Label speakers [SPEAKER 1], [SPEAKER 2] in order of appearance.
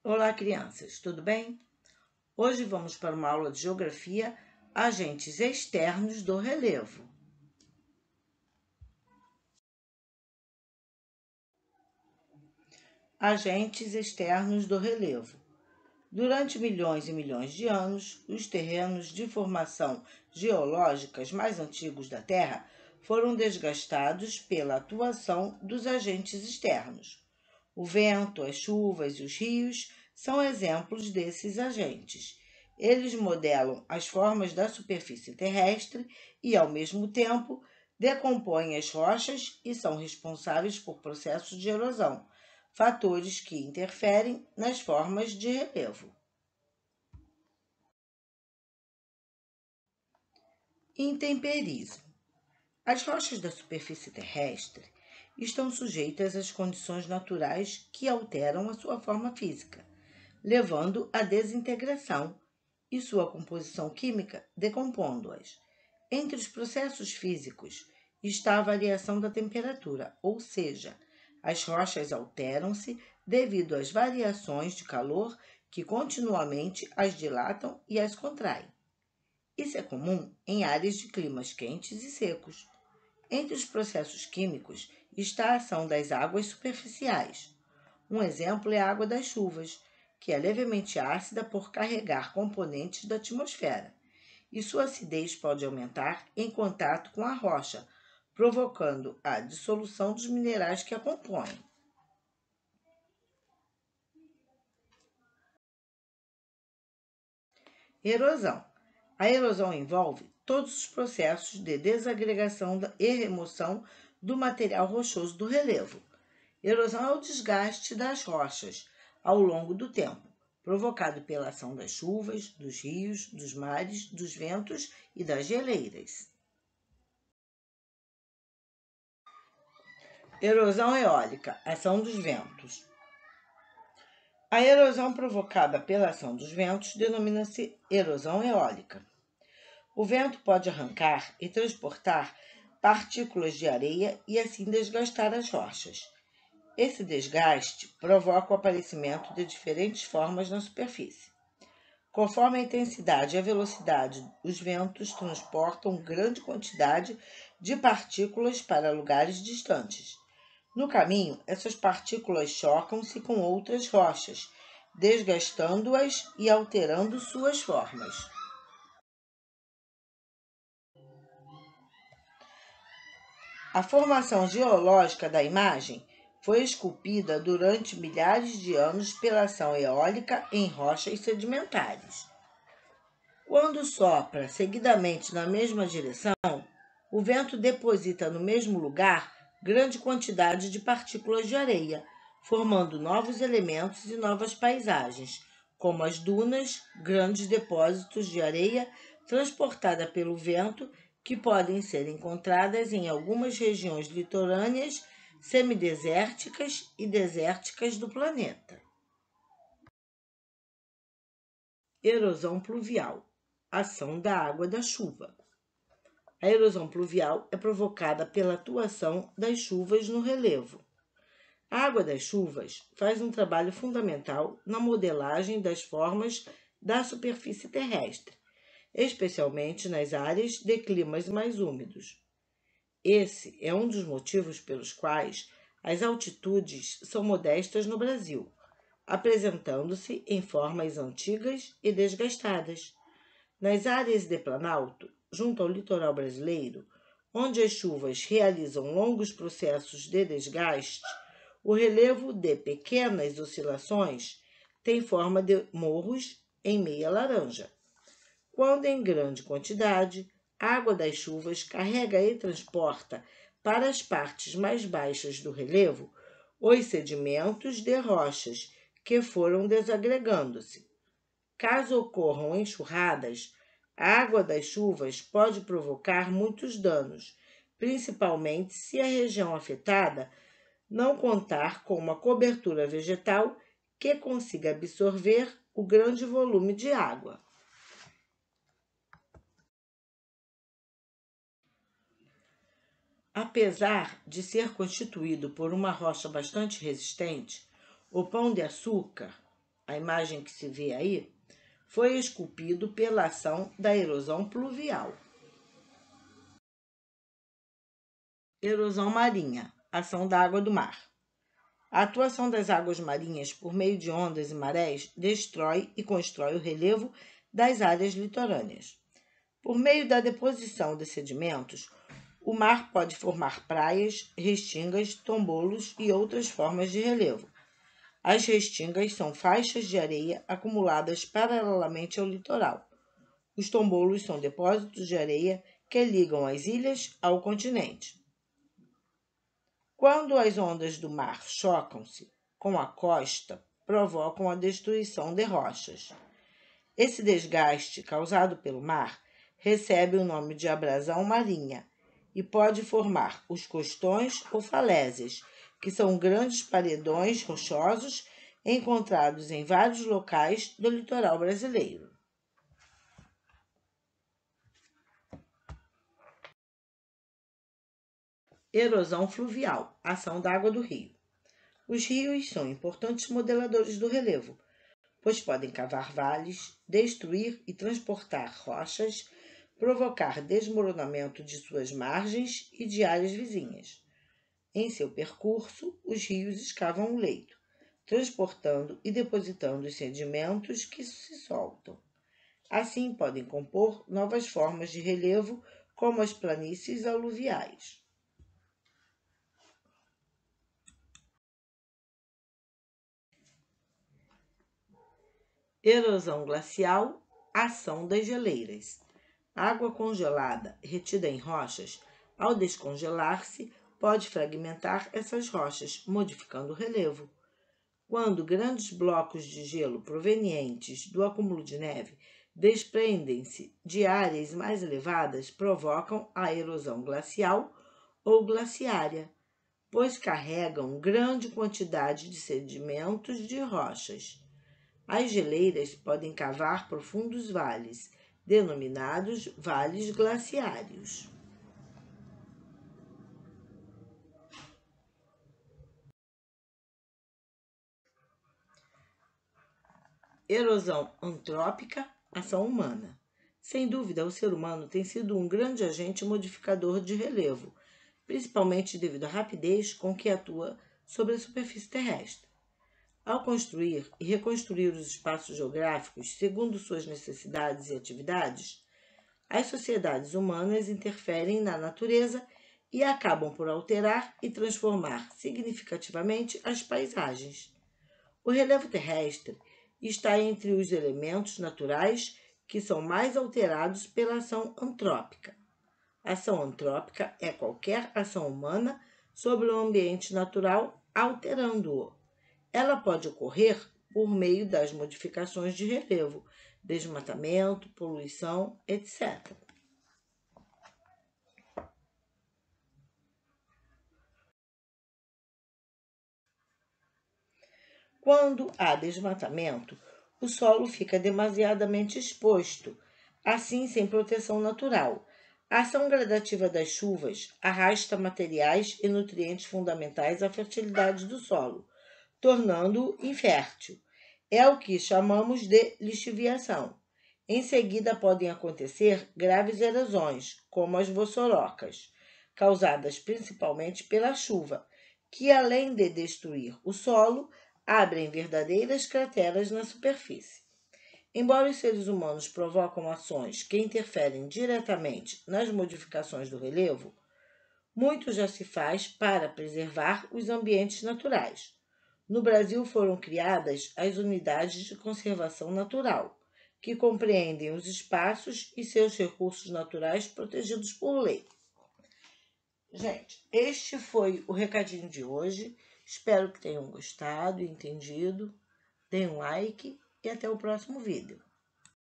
[SPEAKER 1] Olá, crianças, tudo bem? Hoje vamos para uma aula de geografia, agentes externos do relevo. Agentes externos do relevo. Durante milhões e milhões de anos, os terrenos de formação geológicas mais antigos da Terra foram desgastados pela atuação dos agentes externos. O vento, as chuvas e os rios são exemplos desses agentes. Eles modelam as formas da superfície terrestre e, ao mesmo tempo, decompõem as rochas e são responsáveis por processos de erosão, fatores que interferem nas formas de relevo. Intemperismo. As rochas da superfície terrestre estão sujeitas às condições naturais que alteram a sua forma física, levando à desintegração e sua composição química decompondo-as. Entre os processos físicos está a variação da temperatura, ou seja, as rochas alteram-se devido às variações de calor que continuamente as dilatam e as contraem. Isso é comum em áreas de climas quentes e secos. Entre os processos químicos está a ação das águas superficiais. Um exemplo é a água das chuvas, que é levemente ácida por carregar componentes da atmosfera, e sua acidez pode aumentar em contato com a rocha, provocando a dissolução dos minerais que a compõem. Erosão. A erosão envolve todos os processos de desagregação e remoção do material rochoso do relevo. Erosão é o desgaste das rochas ao longo do tempo, provocado pela ação das chuvas, dos rios, dos mares, dos ventos e das geleiras. Erosão eólica, ação dos ventos. A erosão provocada pela ação dos ventos denomina-se erosão eólica. O vento pode arrancar e transportar partículas de areia e assim desgastar as rochas. Esse desgaste provoca o aparecimento de diferentes formas na superfície. Conforme a intensidade e a velocidade, os ventos transportam grande quantidade de partículas para lugares distantes. No caminho, essas partículas chocam-se com outras rochas, desgastando-as e alterando suas formas. A formação geológica da imagem foi esculpida durante milhares de anos pela ação eólica em rochas sedimentares. Quando sopra seguidamente na mesma direção, o vento deposita no mesmo lugar grande quantidade de partículas de areia, formando novos elementos e novas paisagens, como as dunas, grandes depósitos de areia transportada pelo vento que podem ser encontradas em algumas regiões litorâneas, semidesérticas e desérticas do planeta. Erosão pluvial, ação da água da chuva. A erosão pluvial é provocada pela atuação das chuvas no relevo. A água das chuvas faz um trabalho fundamental na modelagem das formas da superfície terrestre, especialmente nas áreas de climas mais úmidos. Esse é um dos motivos pelos quais as altitudes são modestas no Brasil, apresentando-se em formas antigas e desgastadas. Nas áreas de planalto, junto ao litoral brasileiro, onde as chuvas realizam longos processos de desgaste, o relevo de pequenas oscilações tem forma de morros em meia laranja. Quando em grande quantidade, a água das chuvas carrega e transporta para as partes mais baixas do relevo os sedimentos de rochas que foram desagregando-se. Caso ocorram enxurradas, a água das chuvas pode provocar muitos danos, principalmente se a região afetada não contar com uma cobertura vegetal que consiga absorver o grande volume de água. Apesar de ser constituído por uma rocha bastante resistente, o Pão de Açúcar, a imagem que se vê aí, foi esculpido pela ação da erosão pluvial. Erosão marinha, ação da água do mar. A atuação das águas marinhas por meio de ondas e marés destrói e constrói o relevo das áreas litorâneas. Por meio da deposição de sedimentos, o mar pode formar praias, restingas, tombolos e outras formas de relevo. As restingas são faixas de areia acumuladas paralelamente ao litoral. Os tombolos são depósitos de areia que ligam as ilhas ao continente. Quando as ondas do mar chocam-se com a costa, provocam a destruição de rochas. Esse desgaste causado pelo mar recebe o nome de abrasão marinha e pode formar os costões ou falésias, que são grandes paredões rochosos encontrados em vários locais do litoral brasileiro. Erosão fluvial, ação da água do rio. Os rios são importantes modeladores do relevo, pois podem cavar vales, destruir e transportar rochas, provocar desmoronamento de suas margens e de áreas vizinhas. Em seu percurso, os rios escavam o leito, transportando e depositando os sedimentos que se soltam. Assim, podem compor novas formas de relevo, como as planícies aluviais. Erosão glacial, ação das geleiras. Água congelada retida em rochas, ao descongelar-se, pode fragmentar essas rochas, modificando o relevo. Quando grandes blocos de gelo provenientes do acúmulo de neve desprendem-se de áreas mais elevadas, provocam a erosão glacial ou glaciária, pois carregam grande quantidade de sedimentos de rochas. As geleiras podem cavar profundos vales, denominados vales glaciários. Erosão antrópica, ação humana. Sem dúvida, o ser humano tem sido um grande agente modificador de relevo, principalmente devido à rapidez com que atua sobre a superfície terrestre. Ao construir e reconstruir os espaços geográficos segundo suas necessidades e atividades, as sociedades humanas interferem na natureza e acabam por alterar e transformar significativamente as paisagens. O relevo terrestre está entre os elementos naturais que são mais alterados pela ação antrópica. A ação antrópica é qualquer ação humana sobre o ambiente natural alterando-o. Ela pode ocorrer por meio das modificações de relevo, desmatamento, poluição, etc. Quando há desmatamento, o solo fica demasiadamente exposto, assim sem proteção natural. A ação gradativa das chuvas arrasta materiais e nutrientes fundamentais à fertilidade do solo, tornando-o infértil. É o que chamamos de lixiviação. Em seguida, podem acontecer graves erosões, como as vossorocas, causadas principalmente pela chuva, que além de destruir o solo, abrem verdadeiras crateras na superfície. Embora os seres humanos provocam ações que interferem diretamente nas modificações do relevo, muito já se faz para preservar os ambientes naturais. No Brasil foram criadas as unidades de conservação natural, que compreendem os espaços e seus recursos naturais protegidos por lei. Gente, este foi o recadinho de hoje. Espero que tenham gostado e entendido. Deem um like e até o próximo vídeo.